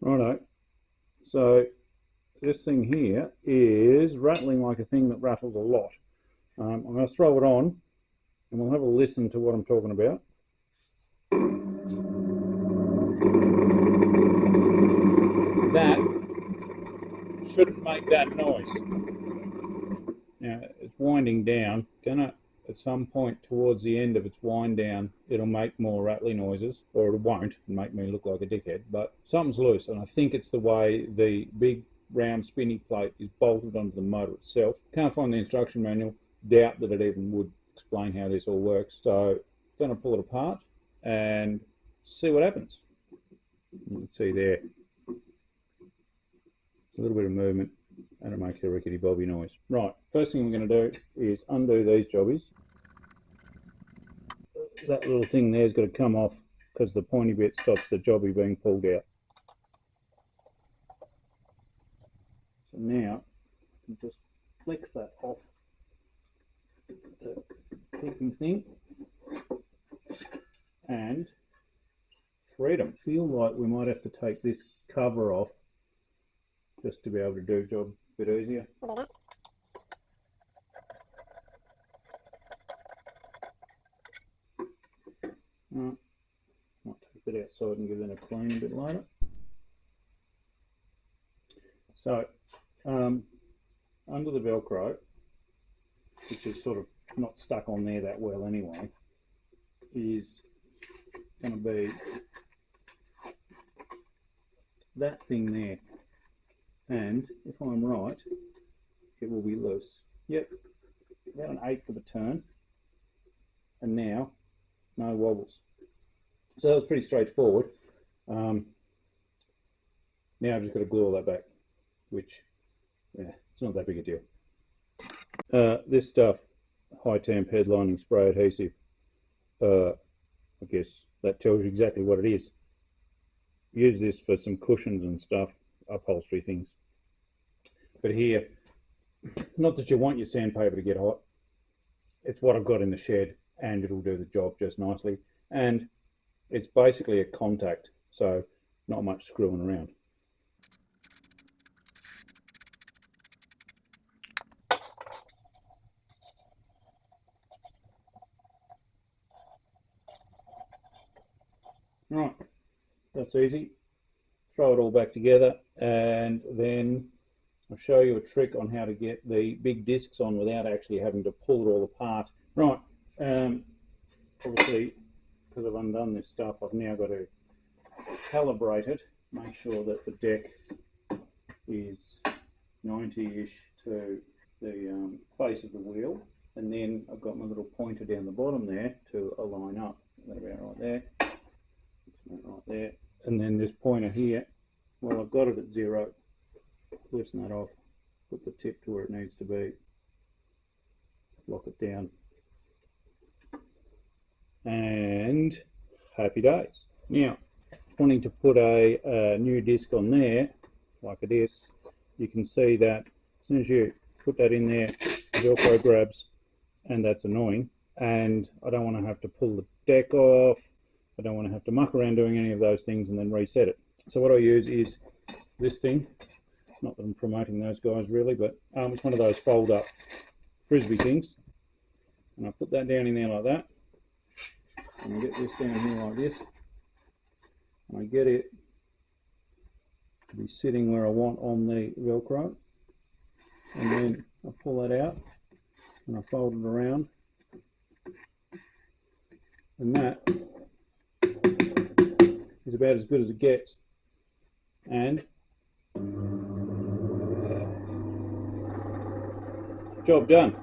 Righto. So this thing here is rattling like a thing that rattles a lot. I'm going to throw it on and we'll have a listen to what I'm talking about. That shouldn't make that noise. Now it's winding down. Gonna at some point towards the end of its wind down, it'll make more rattly noises, or it won't and make me look like a dickhead, but something's loose, and I think it's the way the big round spinny plate is bolted onto the motor itself. Can't find the instruction manual, doubt that it even would explain how this all works, so I'm going to pull it apart and see what happens. You can see there, a little bit of movement and it makes a rickety bobby noise. Right, first thing we're going to do is undo these jobbies. That little thing there's got to come off because the pointy bit stops the jobby being pulled out. So now I can just flex that off the keeping thing and freedom. Feel like we might have to take this cover off just to be able to do the job a bit easier. Might take it outside and give it a clean a bit later. So under the Velcro, which is sort of not stuck on there that well anyway, is going to be that thing there. And if I'm right, it will be loose. Yep, about an 1/8 of a turn, and now no wobbles. So that was pretty straightforward. Now I've just got to glue all that back, which, yeah, it's not that big a deal. This stuff, high temp headlining spray adhesive, I guess that tells you exactly what it is. Use this for some cushions and stuff, upholstery things. But here, not that you want your sandpaper to get hot, it's what I've got in the shed and it'll do the job just nicely. And it's basically a contact, so not much screwing around. Right, that's easy. Throw it all back together and then I'll show you a trick on how to get the big discs on without actually having to pull it all apart. Right, obviously because I've undone this stuff, I've now got to calibrate it, make sure that the deck is 90-ish to the face of the wheel, and then I've got my little pointer down the bottom there to align up. That about right there, right there, and then this pointer here, well, I've got it at 0. Loosen that off, put the tip to where it needs to be, lock it down, and happy days. Now, wanting to put a new disc on there, like it is, you can see that as soon as you put that in there, the Velcro grabs, and that's annoying. And I don't want to have to pull the deck off, I don't want to have to muck around doing any of those things and then reset it. So what I use is this thing. Not that I'm promoting those guys really, but it's one of those fold up frisbee things, and I put that down in there like that, and I get this down here like this, and I get it to be sitting where I want on the Velcro, and then I pull that out and I fold it around, and that is about as good as it gets. And job done.